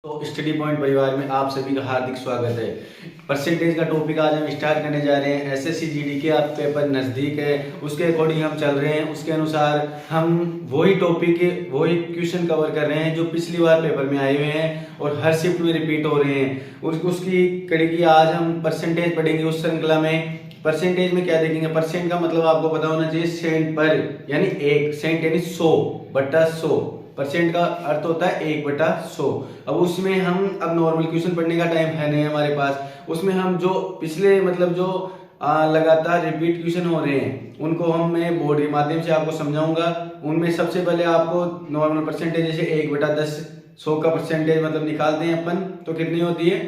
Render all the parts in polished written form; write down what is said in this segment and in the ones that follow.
तो study point परिवार में आप सभी का हार्दिक स्वागत है। परसेंटेज का टॉपिक आज हम स्टार्ट करने जा रहे हैं। एसएससी जीडी के आप पेपर नज़दीक है, उसके अकॉर्डिंग हम चल रहे हैं। उसके अनुसार हम वही टॉपिक वही क्वेश्चन कवर कर रहे हैं जो पिछली बार पेपर में आए हुए हैं और हर शिफ्ट में रिपीट हो रहे हैं। उसकी कड़ी की आज हम परसेंटेज पढ़ेंगे। उस श्रृंखला में परसेंटेज में क्या देखेंगे? परसेंट का मतलब आपको पता होना चाहिए सेंट पर, यानी एक सेंट यानी 100/100। परसेंट का अर्थ होता है 1/100। अब उसमें हम अब नॉर्मल क्वेश्चन पढ़ने का टाइम है नहीं हमारे पास। उसमें हम जो पिछले मतलब जो लगातार रिपीट क्वेश्चन हो रहे हैं उनको मैं बोर्ड के माध्यम से आपको समझाऊंगा। उनमें सबसे पहले आपको नॉर्मल परसेंटेज जैसे 1/10 100 का परसेंटेज मतलब निकालते हैं अपन, तो कितनी होती है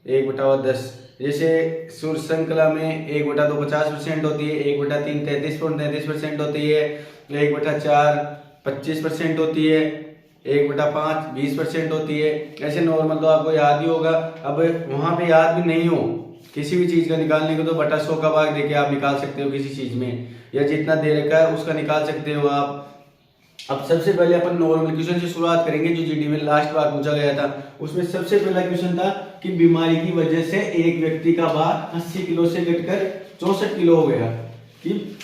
1/10। जैसे सूर्य श्रृंखला में 1/2 50% होती है, 1/3 33% होती है, 1/4 25% होती है, 1/5 20% होती है। ऐसे नॉर्मल तो आपको याद ही होगा। अब वहां पे याद भी नहीं हो किसी भी चीज का निकालने को तो बटा 100 का भाग देके आप निकाल सकते हो किसी चीज में, या जितना दे रखा है उसका निकाल सकते हो आप। अब सबसे पहले अपन नॉर्मल क्वेश्चन से शुरुआत करेंगे जो जीडी में लास्ट बार पूछा गया था। उसमें सबसे पहला क्वेश्चन था कि बीमारी की वजह से एक व्यक्ति का भार 80 किलो से घटकर 64 किलो हो गया। कि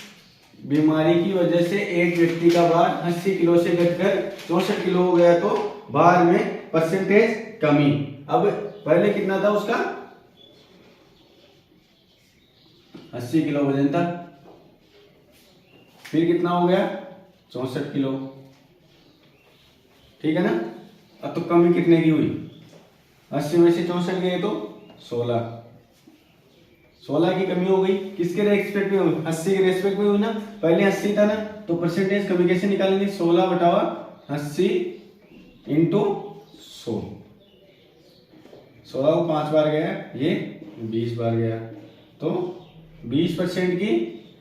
बीमारी की वजह से एक व्यक्ति का भार 80 किलो से घटकर 64 किलो हो गया, तो भार में परसेंटेज कमी। अब पहले कितना था उसका 80 किलो वजन था, फिर कितना हो गया 64 किलो, ठीक है ना। अब तो कमी कितने की हुई? 80 में से 64 गए तो 16 की कमी हो गई। किसके रेस्पेक्ट में हुई? 80 के रेस्पेक्ट में हुई ना। पहले 80 था ना, तो परसेंटेज कमी कैसे निकालेंगे? 16/80 इंटू 100। 16 को 5 बार गया, ये 20 बार गया, तो 20% की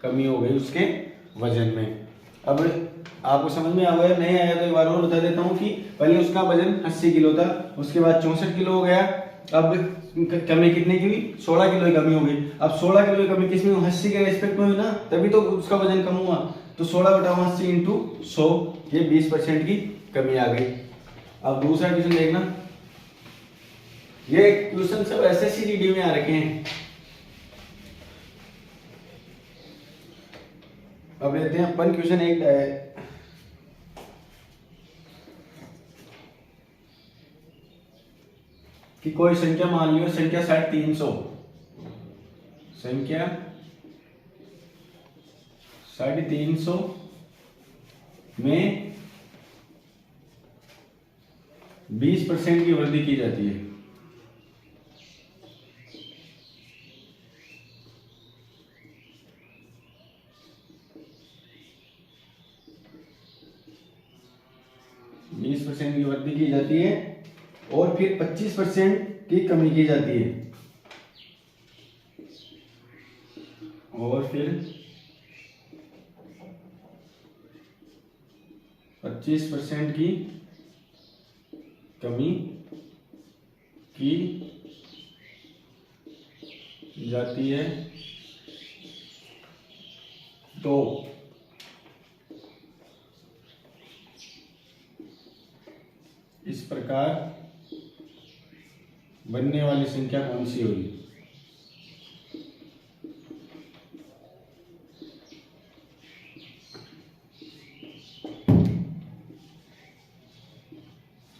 कमी हो गई उसके वजन में। अब आपको समझ में आ गया? नहीं आया तो एक बार और बता देता हूँ कि पहले उसका वजन 80 किलो था, उसके बाद 64 किलो हो गया। अब कमी कितने की हुई? 16 किलो की कमी हो गई। अब 16 किलो की कमी किसमें? 80 के रेस्पेक्ट में हुई ना, तभी तो उसका वजन कम हुआ। तो 16/80 इंटू 100, ये 20% की कमी आ गई। अब दूसरा क्वेश्चन देखना। ये क्वेश्चन सब एसएससी जीडी में आ रखे हैं। अब लेते हैं अपन क्वेश्चन एक कि कोई संख्या मान लियो, संख्या 350, संख्या 350 में 20% की वृद्धि की जाती है। की वृद्धि की जाती है और फिर 25% की कमी की जाती है, और फिर 25% की कमी की जाती है। तो इस प्रकार बनने वाली संख्या कौन सी होगी?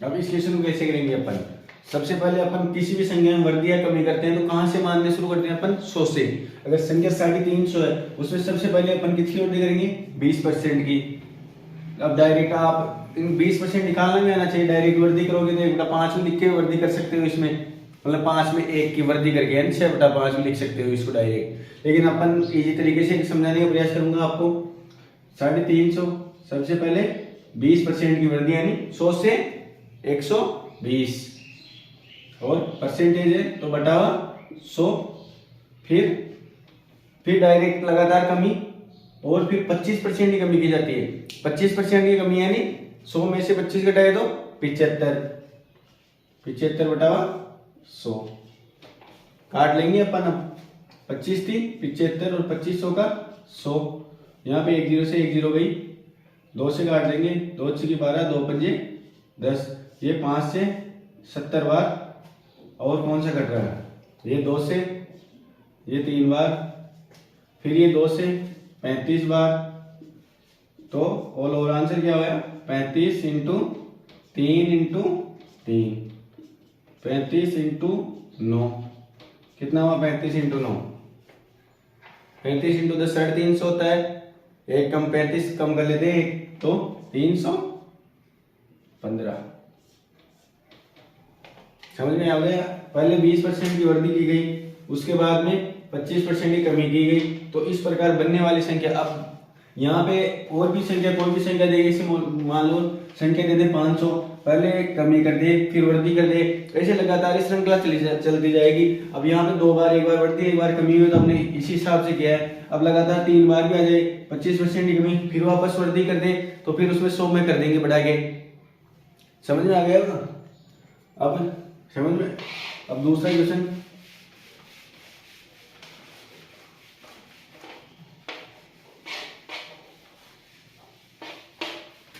अब इस क्वेश्चन को कैसे करेंगे अपन? सबसे पहले अपन किसी भी संख्या में वृद्धि या कमी करते हैं तो कहां से मानने शुरू करते हैं? अपन 100 से। अगर संख्या 350 है, उसमें सबसे पहले अपन किसकी वृद्धि करेंगे? 20% की। अब डायरेक्ट आप 20% निकालना भी आना चाहिए। डायरेक्ट वृद्धि करोगे तो 1/5 में लिख के वृद्धि कर सकते हो इसमें, मतलब 5 में 1 की वृद्धि करके, यानी 6/5 में लिख सकते हो इसको डायरेक्ट। लेकिन अपन इजी तरीके से समझाने का प्रयास करूंगा आपको। 350 सबसे पहले 20% की वृद्धि, यानी 100 से 120, और परसेंटेज है तो बटावा 100, फिर डायरेक्ट लगातार कमी, और फिर 25% की कमी की जाती है। 25% की कमी यानी 100 में से 25 घटाए तो 75/100 काट लेंगे अपन। अब 25 थी 75 और 2500 का 100, यहाँ पे 1 0 से 1 0 गई, 2 से काट देंगे, 2 × 12 2 × 5 10, ये 5 से 70 बार, और कौन सा कट रहा है, ये 2 से, ये 3 बार, फिर ये 2 से 35 बार। तो ऑल ओवर आंसर क्या होगा, 35 इंटू 3 इंटू 3, 35 इंटू 9, कितना हुआ 35 इंटू 9, 35 इंटू 10 350 होता है। एक कम 35 कम कर लेते हैं, तो 315। समझ में आ गया। पहले 20% की वृद्धि की गई, उसके बाद में 25% की कमी की गई। तो इस प्रकार बनने वाली संख्या, अब यहाँ पे और भी संख्या, कोई भी संख्या देगी, इसे मान लो संख्या दे दे 500, पहले कमी कर दे फिर वृद्धि कर दे, ऐसे लगातार इस श्रृंखला चलती जाएगी। अब यहाँ पे 2 बार, एक बार वृद्धि एक बार कमी हुई, तो हमने इसी हिसाब से किया है। अब लगातार 3 बार भी आ जाए, 25% की कमी, फिर वापस वृद्धि कर दे, तो फिर उसमें 100 में कर देंगे बढ़ा के। समझ में आ गया ना? अब समझ में। अब दूसरा क्वेश्चन,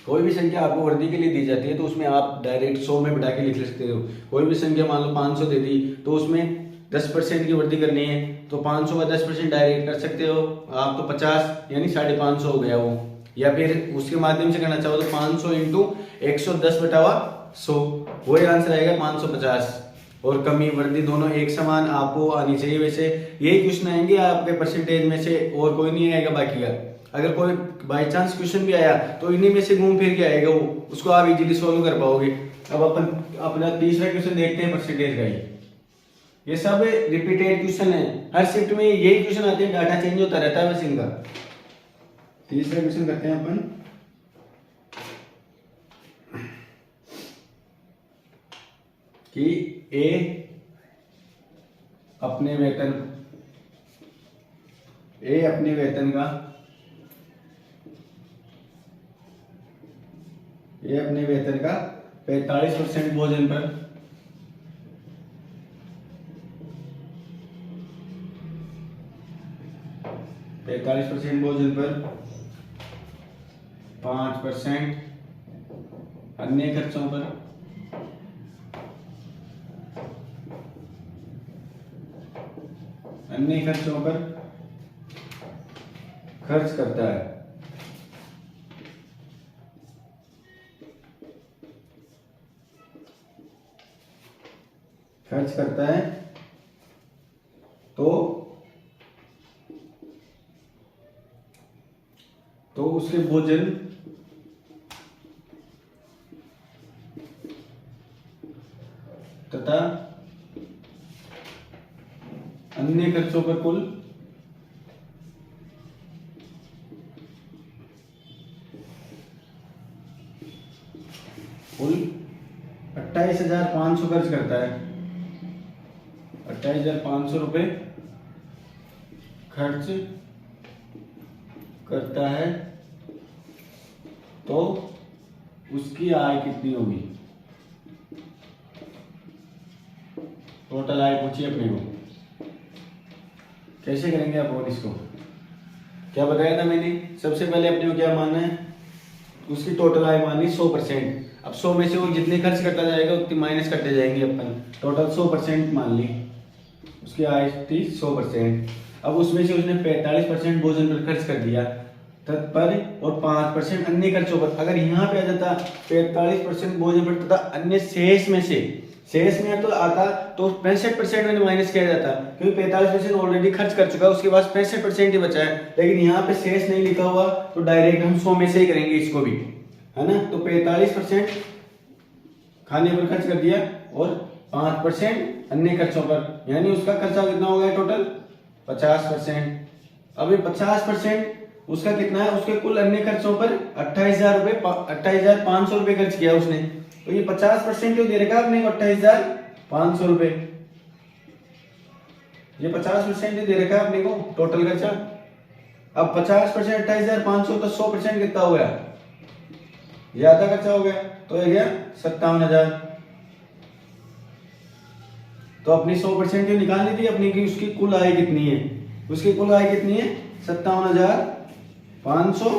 कोई भी संख्या आपको वृद्धि के लिए दी जाती है तो उसमें आप डायरेक्ट 100 में बढ़ा के लिख सकते हो। कोई भी संख्या मान लो 500 दे दी, तो उसमें 10% की वृद्धि करनी है, तो 500 का 10% डायरेक्ट कर सकते हो आप, तो 50 यानी 550 हो गया वो। या फिर उसके माध्यम से करना चाहो तो 500 इंटू 110/100, वही आंसर आएगा 550। और कमी वृद्धि दोनों एक समान आपको आनी चाहिए। वैसे यही क्वेश्चन आएंगे आपके परसेंटेज में से, और कोई नहीं आएगा बाकी का। अगर कोई बाई चांस क्वेश्चन भी आया तो इन्हीं में से घूम फिर के आएगा वो, उसको आप इजीली सोल्व कर पाओगे। अब अपन अपना तीसरा क्वेश्चन देखते हैं परसेंटेज का ही। ये सब रिपीटेड क्वेश्चन है, हर शिफ्ट में यही क्वेश्चन आते हैं, डाटा चेंज होता रहता है बस इनका। तीसरा क्वेश्चन करते हैं अपन, कि ए अपने वेतन का 45% भोजन पर 5% अन्य खर्चों पर खर्च करता है। तो उसके भोजन तथा अन्य खर्चों पर कुल 28,500 खर्च करता है। 28,500 रुपए खर्च करता है। तो उसकी आय कितनी होगी? टोटल आय पूछिए अपने को। कैसे करेंगे आप और इसको? क्या बताया था मैंने? सबसे पहले अपने को क्या मानना है? उसकी टोटल आय मानी 100%। अब 100 में से वो जितने खर्च करता जाएगा उतनी माइनस करते जाएंगे अपन। टोटल 100% मान ली, उसकी आय थी 100%। अब उसमें से उसने 45% भोजन पर खर्च कर दिया पर, और 5% अन्य खर्चों पर। अगर यहाँ पे आ जाता 45% भोजन पर तथा अन्य शेष में तो आता तो 65% मैंने माइनस किया जाता, क्योंकि 45% ऑलरेडी खर्च कर चुका है, उसके बाद 65% ही बचा है। लेकिन यहाँ पे शेष नहीं लिखा हुआ, तो डायरेक्ट हम 100 में से ही करेंगे इसको भी, है ना। तो 45% खाने पर खर्च कर दिया और 5% अन्य खर्चों पर, यानी उसका खर्चा कितना हो गया टोटल 50%। अब ये 50% उसका कितना है? उसके कुल अन्य खर्चों पर 28,500 रुपए खर्च किया उसने। तो ये 50% जो दे रखा आपने 28,500 रुपए, ये 50% दे रखा है आपने को टोटल खर्चा। अब 50% 28,500 तो 100% कितना हो गया? ज्यादा खर्चा हो गया, तो ये गया 57,000। तो अपनी 100% जो निकालनी थी अपनी की, उसकी कुल आय कितनी है? उसकी कुल आय कितनी है? 57,500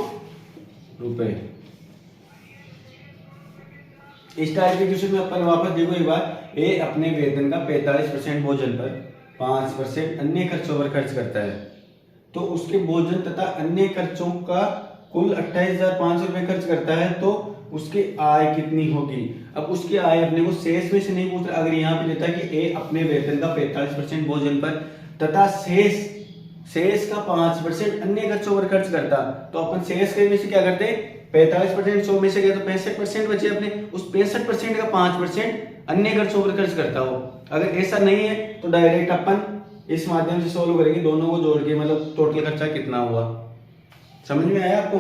रुपए। स्टार के क्वेश्चन में अपन वापस देखो एक बार, ए अपने वेतन का 45% भोजन पर 5% अन्य खर्चों पर खर्च करता है, तो उसके भोजन तथा अन्य खर्चों का कुल 28,500 रुपये खर्च करता है, तो उसकी आय कितनी होगी। अब उसकी आय अपने को शेष में से नहीं पूछ रहा, अगर यहाँ पे देता है कि ए अपने वेतन का 45% भोजन पर तथा शेष का 5% अन्य खर्चों पर खर्च करता, तो अपन शेष के में से क्या करते, 45% 100 में से गए तो 65% बचे अपने, उस 65% का 5% अन्य खर्चों पर खर्च करता हो। अगर ऐसा नहीं है तो डायरेक्ट अपन इस माध्यम से सोल्व करेंगे, दोनों को जोड़ के, मतलब टोटल खर्चा कितना हुआ। समझ में आया आपको।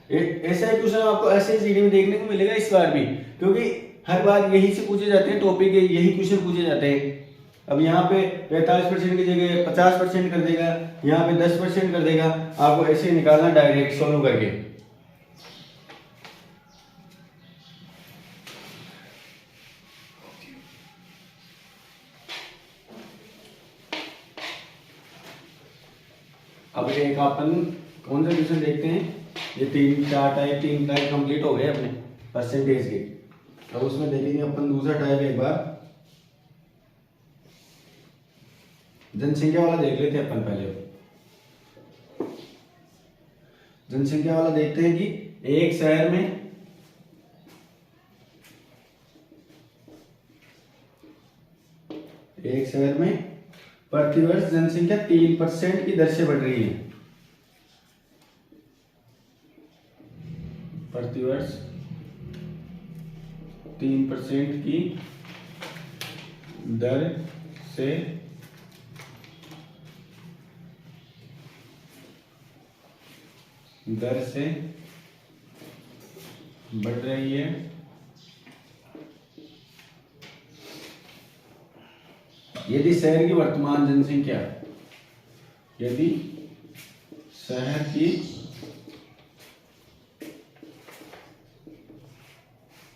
ऐसा ही क्वेश्चन आपको ऐसे जीडी में देखने को मिलेगा इस बार भी, क्योंकि हर बार यही से पूछे जाते हैं टॉपिक, यही क्वेश्चन पूछे जाते हैं। अब यहाँ पे 45% की जगह 50% कर देगा, यहाँ पे 10% कर देगा, आपको ऐसे निकालना डायरेक्ट सोल्व करके। अब एक अपन कौन सा क्वेश्चन देखते हैं, ये 3 टाइप कंप्लीट हो गए अपने परसेंटेज के। अब उसमें देखेंगे अपन दूसरा टाइप एक बार, जनसंख्या वाला देख लेते हैं अपन पहले। जनसंख्या वाला देखते हैं कि एक शहर में प्रतिवर्ष जनसंख्या 3% की दर से बढ़ रही है। प्रतिवर्ष 3% की दर से बढ़ रही है। यदि शहर की वर्तमान जनसंख्या, यदि शहर की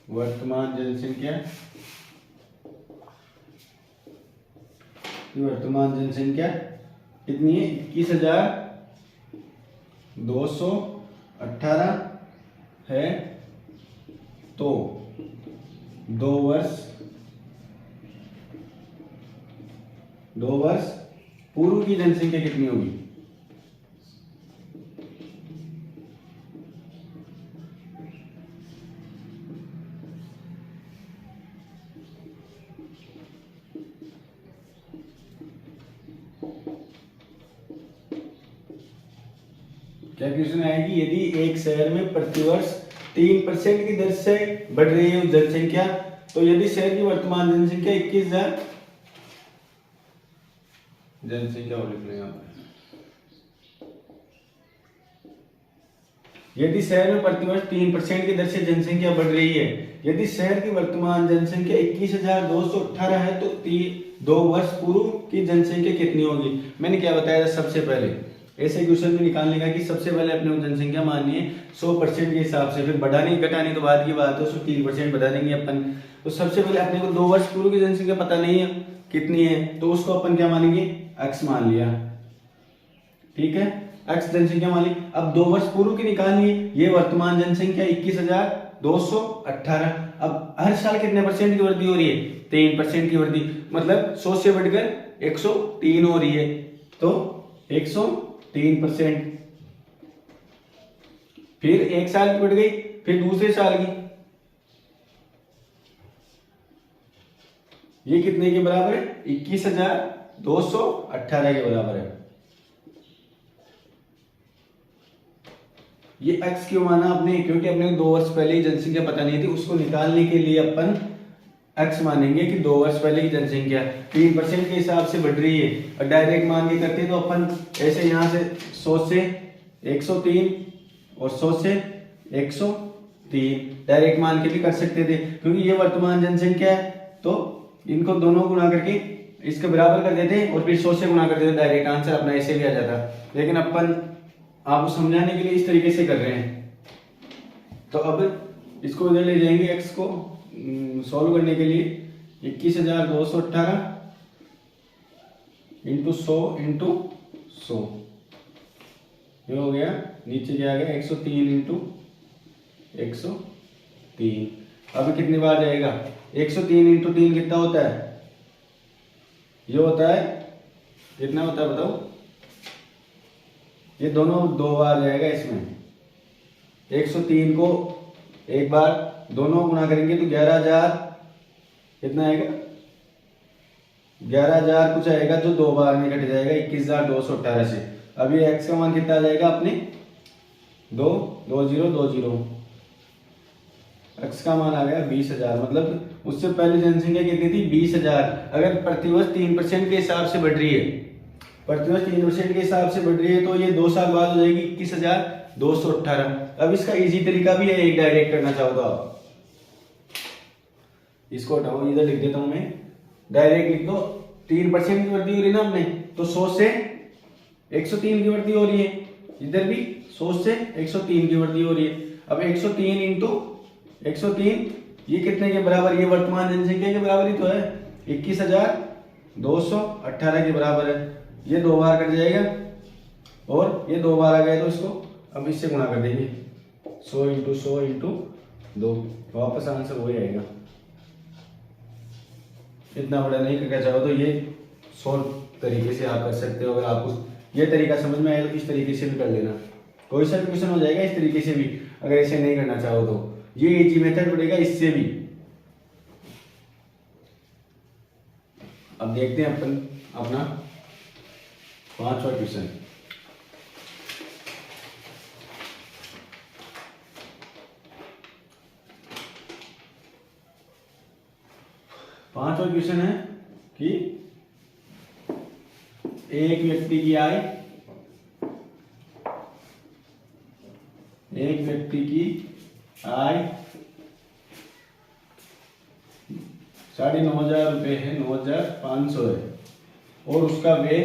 वर्तमान जनसंख्या कितनी है, 21,218 है, तो 2 वर्ष पूर्व की जनसंख्या कितनी होगी। क्या क्वेश्चन आएगी, यदि एक शहर में प्रतिवर्ष 3% की दर से बढ़ रही है जनसंख्या, तो यदि शहर की वर्तमान जनसंख्या 21,000 जनसंख्या और लिख लेंगे आप। यदि शहर में प्रतिवर्ष 3% की दर से जनसंख्या बढ़ रही है, यदि शहर की वर्तमान जनसंख्या 21,218 है, तो 2 वर्ष पूर्व की जनसंख्या कितनी होगी। मैंने क्या बताया था सबसे पहले, ऐसे क्वेश्चन में निकालने का कि सबसे पहले अपने को जनसंख्या माननी है 100% के हिसाब से, फिर बढ़ाने घटाने तो बाद की बात है, उसको 3% बढ़ा देंगे अपन। तो सबसे पहले अपने को 2 वर्ष पूर्व की जनसंख्या पता नहीं है कितनी है, तो उसको अपन क्या मानेंगे, x मान लिया। ठीक है, x जनसंख्या मान ली। अब 2 वर्ष पूर्व की निकालनी है, ये वर्तमान जनसंख्या 21,218। अब हर साल कितने परसेंट की वृद्धि हो रही है, 3% की वृद्धि, मतलब 100 से बढ़कर 103 हो रही है, तो 103%। फिर एक साल की बढ़ गई, फिर दूसरे साल की, ये कितने के बराबर है, 21,218 के बराबर है। ये x क्यों माना आपने, क्योंकि अपने 2 वर्ष पहले ही जनसंख्या पता नहीं थी, उसको निकालने के लिए अपन x मानेंगे कि 2 वर्ष पहले की जनसंख्या 3% के हिसाब से बढ़ रही है, और डायरेक्ट मान के करते तो अपन ऐसे यहाँ से 100 से 103 और 100 से 103 डायरेक्ट मान के भी कर सकते थे, क्योंकि ये वर्तमान जनसंख्या है, तो इनको दोनों गुणा करके इसके बराबर कर देते और फिर 100 से गुणा कर देते, डायरेक्ट आंसर अपना ऐसे भी आ जाता। लेकिन अपन आपको समझाने के लिए इस तरीके से कर रहे हैं। तो अब इसको इधर ले जाएंगे, x को सॉल्व करने के लिए 21,218 इंटू 100 इंटू 100, ये हो गया, नीचे क्या आ गया 103 इंटू 103। अब कितनी बार जाएगा? 103 इंटू 3 कितना होता है? ये होता है, कितना होता है बताओ? ये दोनों 2 बार जाएगा इसमें। 103 को एक बार, दोनों गुणा करेंगे तो 11,000 कितना आएगा? 11,000 कुछ आएगा जो 2 बार में कट जाएगा 21,218 से। अब ये x का मान कितना आ जाएगा अपने? 2,20,20। x का मान आ गया 20,000। मतलब उससे पहले जनसंख्या कितनी थी? 20,000। अगर प्रतिवर्ष 3% के हिसाब से बढ़ रही है, प्रतिवर्ष 3% के हिसाब से बढ़ रही है, तो ये 2 साल बाद हो जाएगी 21,218। अब इसका इजी तरीका भी है, एक डायरेक्ट करना चाहो तो आप इसको हटाओ, इधर लिख देता हूं मैं, डायरेक्ट लिख दो। 3% की वृद्धि हो रही है ना अपने, तो 100 से 103 की वृद्धि हो रही है, इधर भी 100 से 103 की वृद्धि हो रही है। अब 103 इंटू 103 ये कितने के बराबर? ये वर्तमान जनसंख्या के बराबर ही तो है, 21,218 के बराबर है। ये 2 बार कट जाएगा और ये 2 बार आ गए, तो इसको अब इससे गुणा कर देंगे। 100 इंटू 100 इंटू 2, वापस आंसर वही आएगा। इतना बड़ा नहीं करना चाहो तो ये सॉल्व तरीके से आप कर सकते हो। अगर आपको ये तरीका समझ में आए तो इस तरीके से भी कर लेना, कोई सा भी क्वेश्चन हो जाएगा इस तरीके से भी। अगर इसे नहीं करना चाहो तो ये इजी मेथड पड़ेगा इससे भी। अब देखते हैं अपन अपना 5वां क्वेश्चन। पांचवा क्वेश्चन है कि एक व्यक्ति की आय 9,500 रुपये है, 9,500 है, और उसका व्यय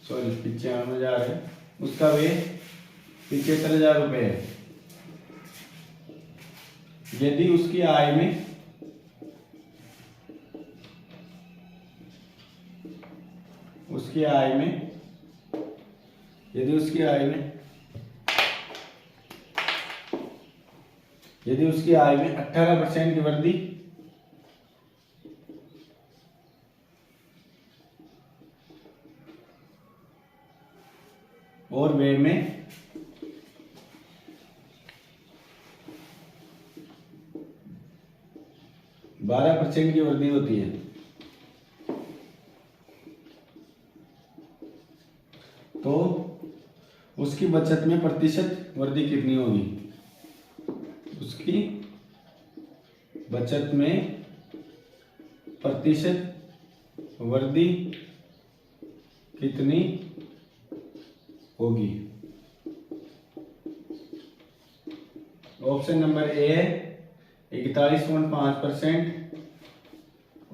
95,000 है, उसका व्यय 75,000 रुपये है। यदि उसकी आय में यदि उसकी आय में 18% की वृद्धि और व्यय में 12% की वृद्धि होती है, तो उसकी बचत में प्रतिशत वृद्धि कितनी होगी? उसकी बचत में प्रतिशत वृद्धि कितनी होगी? ऑप्शन नंबर ए है 41.5%,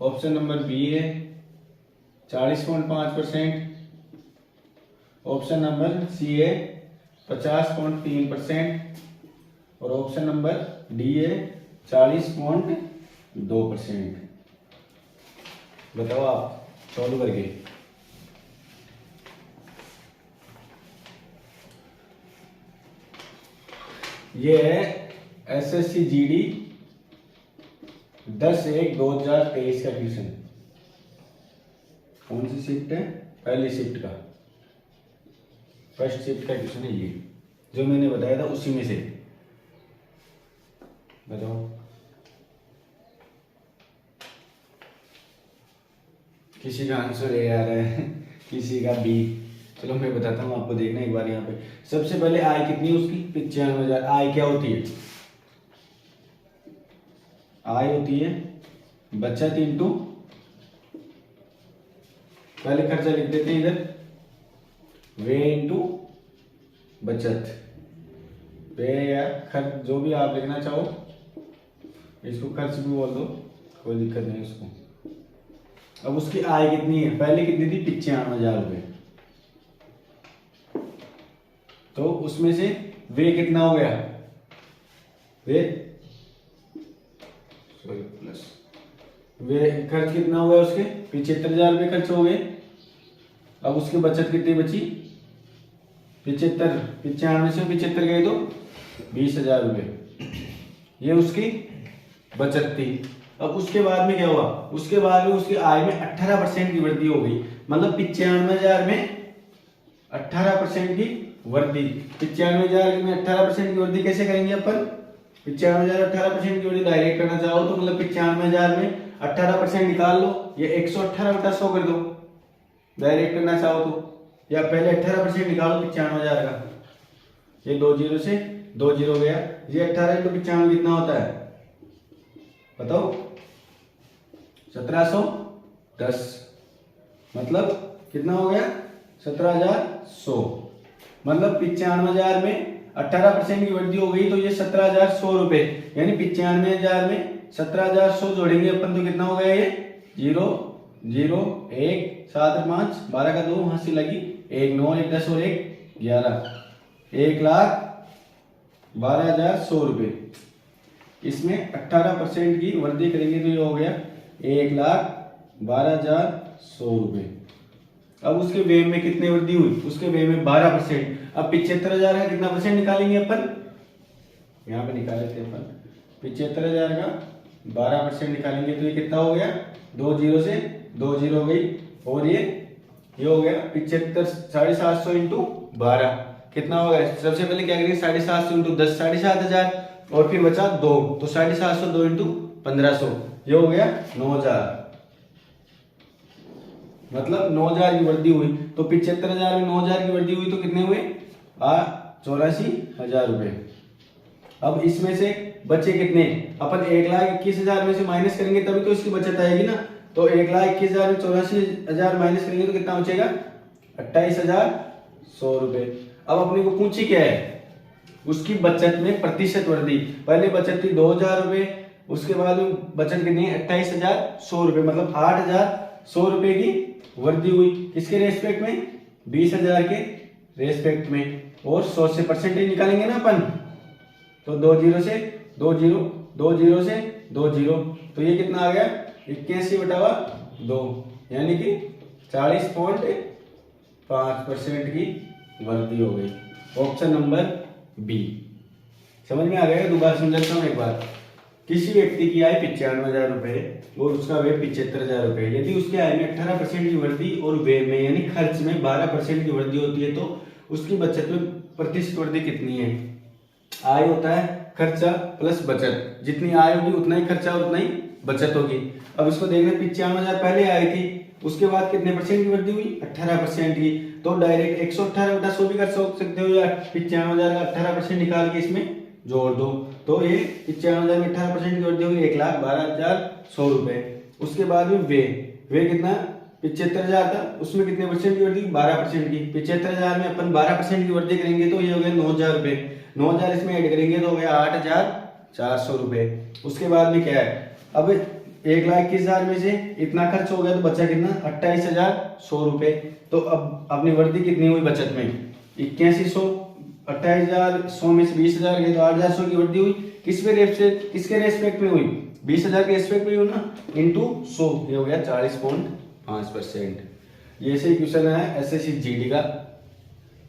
ऑप्शन नंबर बी है 40.5%, ऑप्शन नंबर सी है 50.3% और ऑप्शन नंबर डी है 40.2%। बताओ आप सॉल्व करके। ये है एसएससी जीडी 10/1/2023 का क्वेश्चन। कौन सी शिफ्ट है? पहली शिफ्ट का, फर्स्ट शिफ्ट का क्वेश्चन है ये, जो मैंने बताया था उसी में से। बताओ किसी का आंसर ए आ रहा है, किसी का बी। चलो मैं बताता हूँ आपको, देखना एक बार। यहाँ पे सबसे पहले आय कितनी है उसकी? 95,000। आय क्या होती है? आय होती है बचत इंटू, पहले खर्चा लिख देते हैं इधर, व्यय इंटू बचत। व्यय या खर्च जो भी आप लिखना चाहो, इसको खर्च भी बोल दो, कोई दिक्कत नहीं उसको। अब उसकी आय कितनी है? पहले कितनी थी? 95,000 रुपये। तो उसमें से व्यय कितना हो गया? व्यय खर्च कितना हो गया उसके? 75,000 रुपये खर्च हो गए। अब उसकी बचत कितनी बची? 75, 95 से 75 गए तो 20,000 रुपये, ये उसकी बचत थी। अब उसके बाद में क्या हुआ? उसके बाद में उसकी आय में 18% की वृद्धि हो गई, मतलब 95,000 में 18% की वृद्धि। 95,000 में 18% की वृद्धि कैसे करेंगे अपन? 95,000 18% की वृद्धि डायरेक्ट करना चाहो तो मतलब 95,000 में 18% निकाल लो, ये 118/100 कर दो डायरेक्ट करना चाहो तो, या पहले 18% निकालो 95,000 का, ये 2 जीरो से 2 जीरो गया, ये 18 × 95 कितना होता है बताओ? 1710, मतलब कितना हो गया? 17,100, मतलब 95,000 में 18% की वृद्धि हो गई तो ये 17,100 रुपए, यानी 95,000 में 17,100 जोड़ेंगे अपन तो कितना हो गया? ये 0 0 1 7 5 12 का 2 वहां से लगी 1 9 1 10 और 1 11, 1,12,100 रुपये। इसमें 18% की वृद्धि करेंगे तो ये हो गया 1,12,100 रुपये। अब उसके व्यय में कितनी वृद्धि हुई? उसके व्यय में 12%। अब 75,000 का कितना परसेंट निकालेंगे अपन? यहाँ पे निकाल लेते हैं अपन, 75,000 का 12% निकालेंगे तो ये कितना हो गया? 2 जीरो से 2 जीरो हो गई, और ये हो गया 75 750 इंटू 12 कितना हो गया? सबसे पहले क्या करेंगे? 750 इंटू 10 7,500, और फिर बचा 2 तो 750 2 इंटू 1500, ये हो गया 9,000, मतलब 9,000 की वृद्धि हुई। तो 75,000 में 9,000 की वृद्धि हुई तो कितने हुए? 84,000 रुपए। अब इसमें से बचे कितने? अपन 1,21,000 में से माइनस करेंगे तभी तो इसकी बचत आएगी ना, तो 1,21,000 में 84,000 माइनस करेंगे तो कितना बचेगा? 28,100 रुपए। अब अपने को पूछी क्या है? उसकी बचत में प्रतिशत वृद्धि। पहले बचत थी 2,000 रुपए, उसके बाद में बचत कितनी है? 28,100 रुपए, मतलब 8,100 रुपए की वृद्धि हुई। किसके रेस्पेक्ट में? 20,000 के रेस्पेक्ट में। और 100 से परसेंटेज निकालेंगे ना अपन, तो 2 जीरो से 2 जीरो, 2 जीरो से 2 जीरो, तो ये कितना आ गया? 81/2, यानी कि 40.5% की वृद्धि हो गई। Option number B. समझ में आ गया? दोबारा समझाता हूँ एक बार। किसी व्यक्ति की आय 95,000 रुपए और उसका व्यय 75,000 रुपए, यदि उसके आय में 18% की वृद्धि और व्यय में यानी खर्च में 12% की वृद्धि होती है तो उसकी बचत में प्रतिशत वृद्धि कितनी है? आय होता है खर्चा प्लस बचत, जितनी आय होगी उतना ही खर्चा और उतना ही बचत होगी। अब इसको देखना, 95,000 पहले आई थी, उसके बाद कितने परसेंट की वृद्धि हुई? 18% की, तो डायरेक्ट 118/100 भी कर सकते हो, या 95,000 का 18% निकाल के इसमें जोड़ दो, तो ये 95,000 में 18% की वृद्धि होगी 1,12,100 रुपए। उसके बाद में वे कितना? 75,000 था, उसमें कितने परसेंट की वृद्धि? 12% की। 75,000 में अपन 12% की वृद्धि करेंगे तो ये हो गया 9,000 रुपए। 9,000 इसमें ऐड करेंगे तो हो गया 8,400 रुपए। उसके बाद में क्या है? अब 1,21,000 में से इतना खर्च हो गया तो बचा कितना? 28,100 रुपए। तो अब अपनी वृद्धि कितनी हुई बचत में? 81,100, 28,100 में से 20,000 गए तो 8,400 की वृद्धि हुई। किसके रेस्पेक्ट में हुई? 20,000 के रेस्पेक्ट में हुई ना, इंटू 100, ये हो गया 40.5%। ये से क्वेश्चन है एसएससी जीडी का।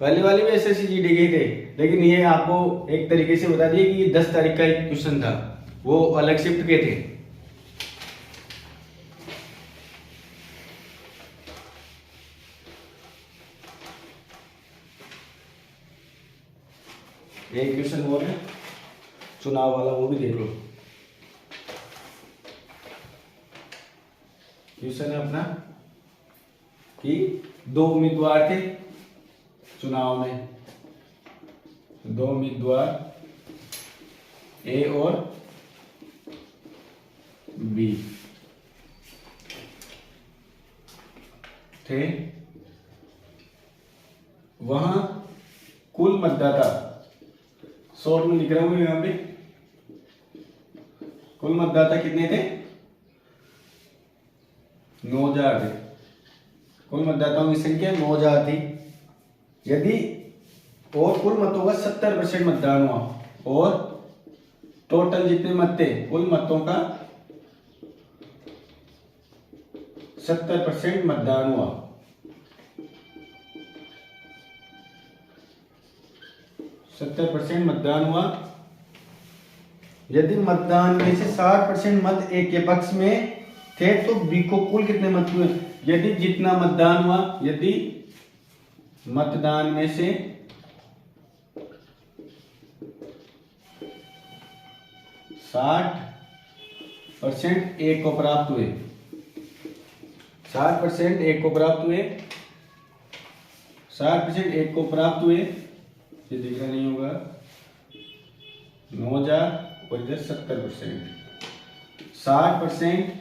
पहले वाले भी एसएससी जीडी के थे, लेकिन ये आपको एक तरीके से बता दिए कि ये 10 तारीख का एक क्वेश्चन था, वो अलग शिफ्ट के थे। एक क्वेश्चन और है चुनाव वाला, वो भी देख लो। क्वेश्चन है अपना कि 2 उम्मीदवार थे चुनाव में, 2 उम्मीदवार ए और बी थे। वहां कुल मतदाता, शॉर्ट में लिख रहा हूं यहां पे, कुल मतदाता कितने थे? 9,000 थे। कुल मतदाताओं की संख्या 9,000 थी। यदि और कुल मतों का 70% मतदान हुआ, और टोटल जितने मत थे कुल मतों का 70% मतदान हुआ, 70% मतदान हुआ। यदि मतदान में से 60% मत ए के पक्ष में थे तो बी को कुल कितने मत हुए? यदि जितना मतदान हुआ, यदि मतदान में से 60% ए को प्राप्त हुए, 60% ए को प्राप्त हुए, 60% ए को प्राप्त हुए, ये दिखना नहीं होगा, 9000 और इधर 70%, 60%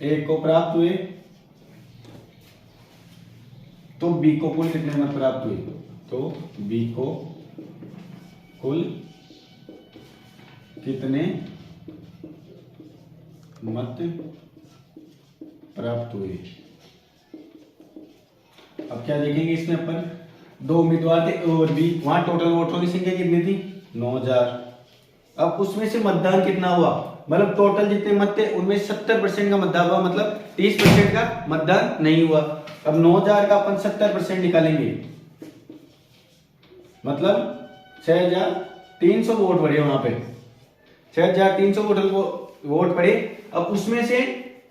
ए को प्राप्त हुए तो बी को कुल कितने मत प्राप्त हुए? तो बी को कुल कितने मत प्राप्त हुए? अब क्या देखेंगे इसमें अपन, 2 उम्मीदवार थे और बी, वहां टोटल वोटरों की संख्या कितनी थी? 9000। अब उसमें से मतदान कितना हुआ, मतलब टोटल जितने मत थे उनमें 70% का मतदान हुआ, मतलब 30% का मतदान नहीं हुआ। अब 9000 का अपन 70% निकालेंगे, मतलब 6300 वोट पड़े वहां पे, 6300 वोट पड़े। अब उसमें से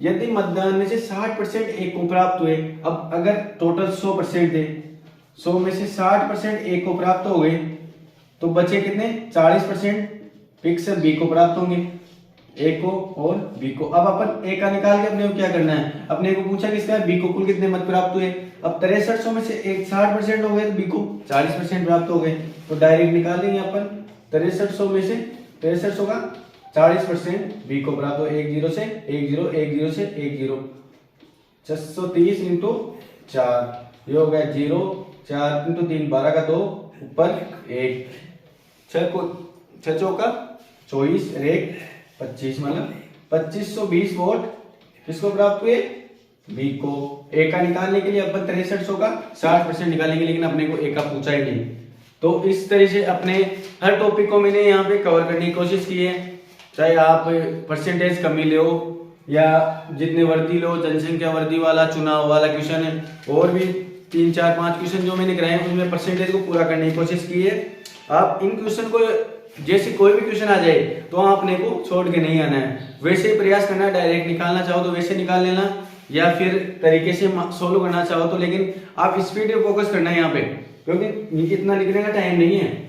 यदि मतदान में से 60% एक को प्राप्त हुए, अब अगर टोटल 100% थे, 100 में से 60% एक को प्राप्त हो गए तो बचे कितने? 40% फिक्स बी को प्राप्त होंगे, ए को और बी को। अब अपन ए का निकाल के अपने को क्या करना है, अपने को पूछा किसका, बी को कुल कितने मत प्राप्त हुए। अब 6300 में से एक 60% हो गए तो बी को 40% प्राप्त हो गए, तो डायरेक्ट निकाल लेंगे अपन 6300 में से 6300 का 40% बी को प्राप्त हो, 10 से 10 10 से 10, 630 इंटू 4, ये हो गया 0, 4 इंटू 3 12 का 2 ऊपर 1, 6 चौका 24 और 1 25, मतलब 2520 वोट किसको प्राप्त हुए? बी को। ए का निकालने के लिए अपन 6300 का 60% निकालेंगे, लेकिन अपने को ए का पूछा ही नहीं। तो इस तरह से अपने हर टॉपिक को मैंने यहाँ पे कवर करने की कोशिश की है, चाहे आप परसेंटेज कमी लो या जितने वर्दी लो, जनसंख्या वर्दी वाला, चुनाव वाला क्वेश्चन है, और भी 3 4 5 क्वेश्चन जो मैंने कराए हैं उनमें परसेंटेज को पूरा करने की कोशिश की है। आप इन क्वेश्चन को जैसे कोई भी क्वेश्चन आ जाए तो आपने को छोड़ के नहीं आना है, वैसे ही प्रयास करना है। डायरेक्ट निकालना चाहो तो वैसे निकाल लेना, या फिर तरीके से सोल्व करना चाहो तो, लेकिन आप स्पीड पे फोकस करना है यहाँ पे, क्योंकि इतना लिखने का टाइम नहीं है।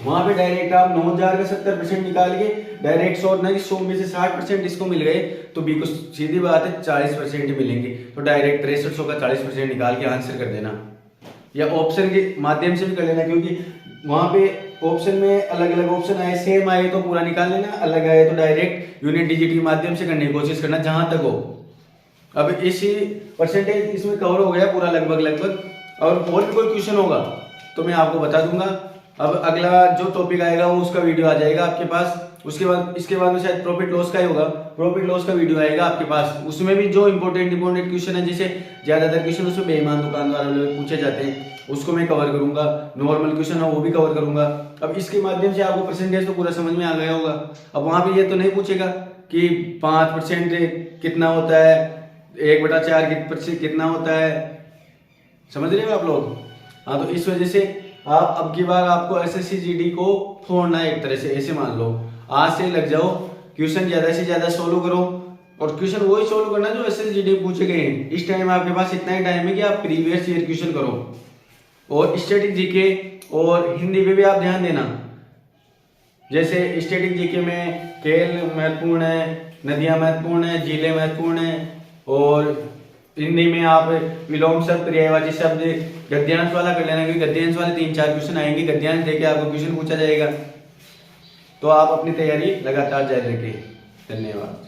वहां पे डायरेक्ट आप 9000 का 70% निकाल के डायरेक्ट सोचना कि 100 में से 60% इसको मिल गए तो बी को सीधी बात है 40% मिलेंगे, तो डायरेक्ट 6300 का 40% निकाल के आंसर कर देना, या ऑप्शन के माध्यम से भी कर लेना, क्योंकि वहां पे ऑप्शन में अलग अलग ऑप्शन आए, सेम आए तो पूरा निकाल लेना, अलग आए तो डायरेक्ट यूनिट डिजिट के माध्यम से करने की कोशिश करना जहां तक हो। अब इसी परसेंटेज इसमें कवर हो गया पूरा लगभग, और भी कोई क्वेश्चन होगा तो मैं आपको बता दूंगा। अब अगला जो टॉपिक आएगा वो उसका वीडियो आ जाएगा आपके पास, उसके बाद इसके बाद में शायद प्रॉफिट लॉस का ही होगा, प्रॉफिट लॉस का वीडियो आएगा आपके पास। उसमें भी जो इंपॉर्टेंट क्वेश्चन है, जैसे ज्यादातर क्वेश्चन उसमें बेईमान दुकानदार वाले पूछे जाते हैं, उसको मैं कवर करूंगा, नॉर्मल क्वेश्चन है वो भी कवर करूंगा। अब इसके माध्यम से आपको परसेंटेज तो पूरा समझ में आ गया होगा। अब वहां पे ये तो नहीं पूछेगा कि 5% कितना होता है, 1/4 कितना होता है, समझ रहे हो आप लोग? हाँ, तो इस वजह से आप अब की बार आपको एसएससी जीडी को फोड़ना है एक तरह से, ऐसे मान लो आज से लग जाओ, क्वेश्चन ज्यादा से ज्यादा सोल्व करो, और क्वेश्चन वही सोल्व करना जो एसएससी जीडी पूछे गए हैं। इस टाइम आपके पास इतना ही टाइम है कि आप प्रीवियस ईयर क्वेश्चन करो, और स्टैटिक जीके और हिंदी पे भी आप ध्यान देना। जैसे स्टैटिक जीके में खेल महत्वपूर्ण है, नदियां महत्वपूर्ण है, झीलें महत्वपूर्ण है, और हिंदी में आप विलोम शब्द, पर्यायवाची शब्द, गद्यांश वाला कर लेना, क्योंकि गद्यांश वाले 3 4 क्वेश्चन आएंगे, गद्यांश देके आपको क्वेश्चन पूछा जाएगा। तो आप अपनी तैयारी लगातार जारी रखें। धन्यवाद।